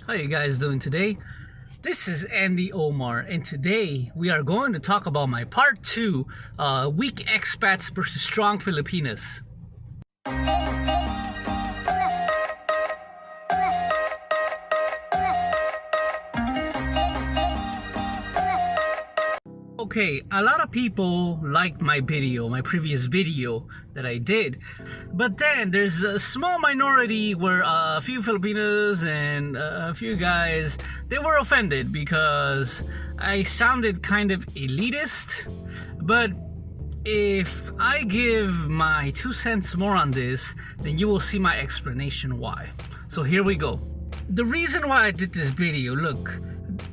How you guys doing today? This is Andy Omar, and today we are going to talk about my part 2, weak expats versus strong Filipinas. Okay, a lot of people liked my previous video that I did, but then there's a small minority where a few Filipinos and a few guys, they were offended because I sounded kind of elitist. But if I give my 2 cents more on this, then you will see my explanation why. So here we go. The reason why I did this video, look,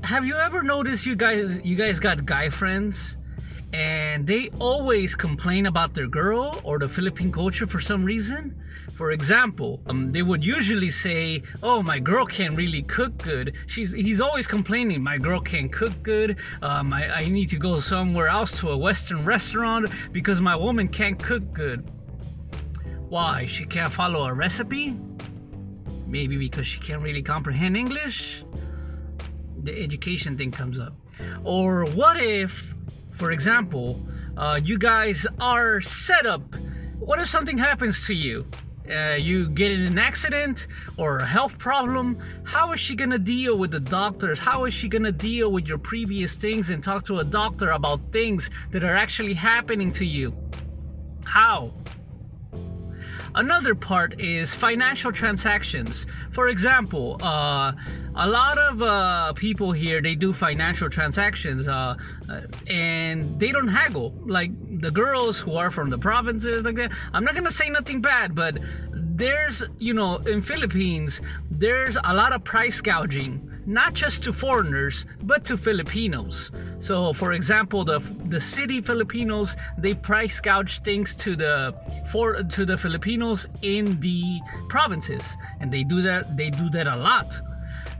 have you ever noticed you guys got guy friends and they always complain about their girl or the Philippine culture for some reason? For example, they would usually say, oh, my girl can't really cook good. He's always complaining, my girl can't cook good. I need to go somewhere else to a Western restaurant because my woman can't cook good. Why? She can't follow a recipe? Maybe because she can't really comprehend English? The education thing comes up. Or what if, for example, you guys are set up? What if something happens to you? You get in an accident or a health problem. How is she gonna deal with the doctors? How is she gonna deal with your previous things and talk to a doctor about things that are actually happening to you? How? Another part is financial transactions. For example, a lot of people here, they do financial transactions and they don't haggle. Like the girls who are from the provinces, like that. I'm not gonna say nothing bad, but there's, in Philippines, there's a lot of price gouging. Not just to foreigners, but to Filipinos. So, for example, the city Filipinos, they price gouge things to the Filipinos in the provinces, and they do that a lot.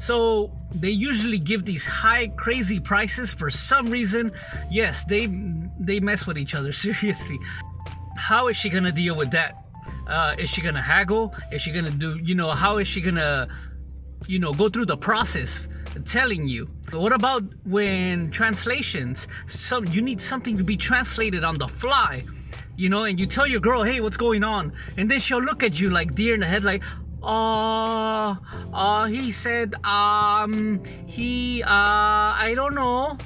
So they usually give these high, crazy prices for some reason. Yes, they mess with each other seriously. How is she gonna deal with that? Is she gonna haggle? Is she gonna do? How is she gonna? Go through the process telling you. What about when translations, you need something to be translated on the fly, and you tell your girl, hey, what's going on? And then she'll look at you like deer in the head, like, he said, I don't know.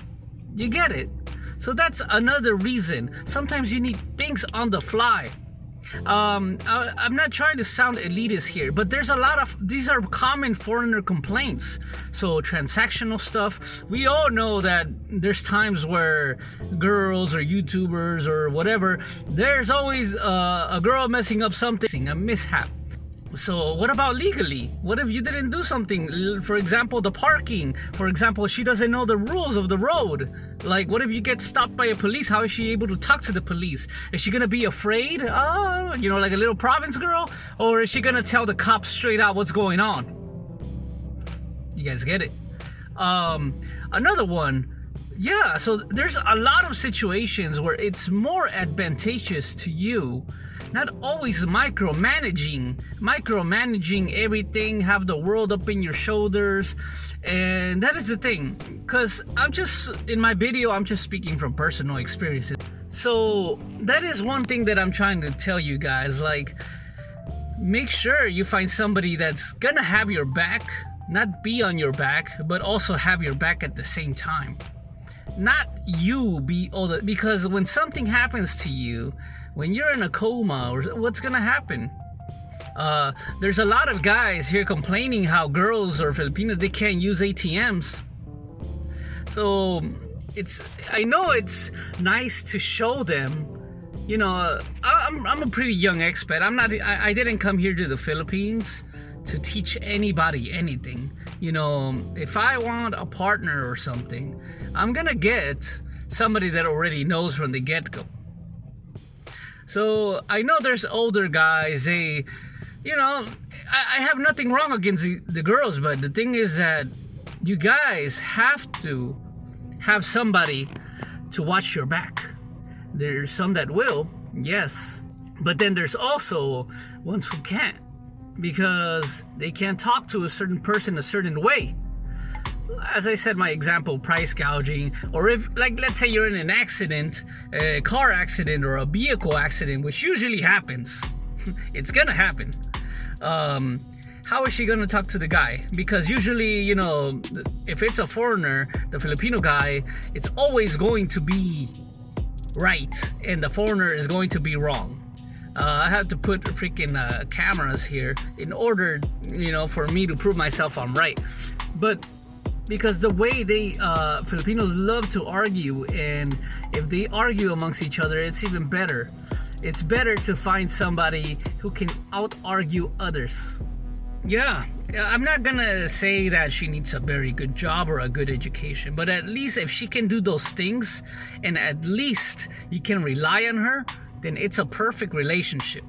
You get it? So that's another reason. Sometimes you need things on the fly. I'm not trying to sound elitist here, but there's a lot of these are common foreigner complaints. So transactional stuff, we all know that there's times where girls or YouTubers or whatever, there's always a girl messing up something, a mishap. So what about legally? What if you didn't do something? For example, the parking. For example, she doesn't know the rules of the road. Like, what if you get stopped by a police? How is she able to talk to the police? Is she gonna be afraid? Like a little province girl? Or is she gonna tell the cops straight out what's going on? You guys get it? Another one. Yeah, so there's a lot of situations where it's more advantageous to you, not always micromanaging everything, have the world up in your shoulders. And that is the thing, because in my video, I'm just speaking from personal experiences. So that is one thing that I'm trying to tell you guys, like, make sure you find somebody that's gonna have your back, not be on your back, but also have your back at the same time. Not you be all the, because when something happens to you, when you're in a coma, or what's gonna happen? There's a lot of guys here complaining how girls or Filipinos, they can't use ATMs. So I know it's nice to show them. I'm a pretty young expat. I didn't come here to the Philippines to teach anybody anything. If I want a partner or something, I'm gonna get somebody that already knows from the get-go. So I know there's older guys, I have nothing wrong against the girls, but the thing is that you guys have to have somebody to watch your back. There's some that will, yes, but then there's also ones who can't. because they can't talk to a certain person a certain way. As I said, my example, price gouging, or if, like, let's say you're in an accident, a car accident or a vehicle accident, which usually happens. It's gonna happen. How is she gonna talk to the guy? Because usually, you know, if it's a foreigner, the Filipino guy, it's always going to be right, and the foreigner is going to be wrong. I have to put freaking cameras here in order, you know, for me to prove myself I'm right. But because the way they Filipinos love to argue, and if they argue amongst each other, it's even better. It's better to find somebody who can out-argue others. Yeah, I'm not gonna say that she needs a very good job or a good education, but at least if she can do those things, and at least you can rely on her, then it's a perfect relationship.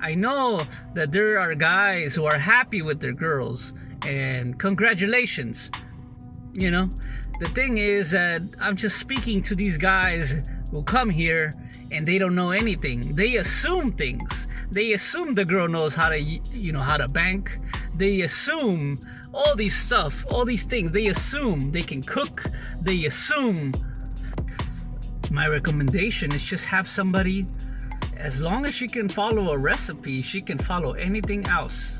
I know that there are guys who are happy with their girls, and congratulations. You know, the thing is that I'm just speaking to these guys who come here and they don't know anything. They assume things. They assume the girl knows how to, you know, how to bank. They assume all these stuff, all these things. They assume they can cook. They assume. My recommendation is just have somebody, as long as she can follow a recipe, she can follow anything else.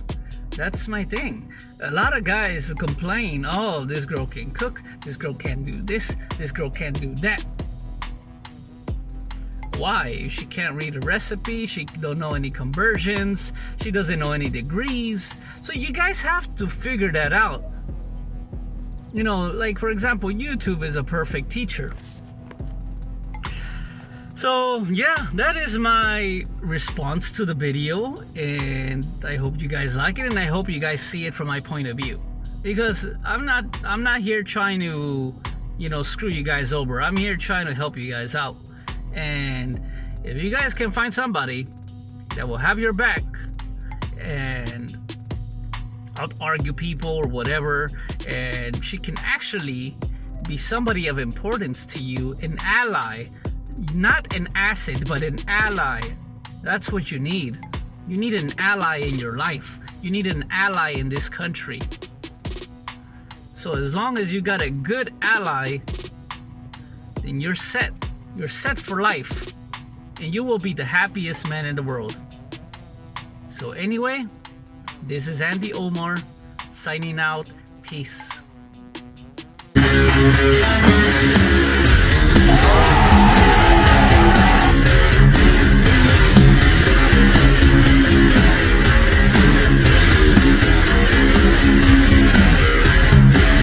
That's my thing. A lot of guys complain, oh, this girl can cook, this girl can't do this girl can't do that. Why? She can't read a recipe, she don't know any conversions, she doesn't know any degrees. So you guys have to figure that out. You know, like for example, YouTube is a perfect teacher. So yeah, that is my response to the video, and I hope you guys like it, and I hope you guys see it from my point of view, because I'm not here trying to, you know, screw you guys over. I'm here trying to help you guys out. And if you guys can find somebody that will have your back and out argue people or whatever, and she can actually be somebody of importance to you, an ally, not an asset, but an ally. That's what you need. You need an ally in your life. You need an ally in this country. So as long as you got a good ally, then you're set. You're set for life, and you will be the happiest man in the world. So anyway, this is Andy Omar signing out. Peace.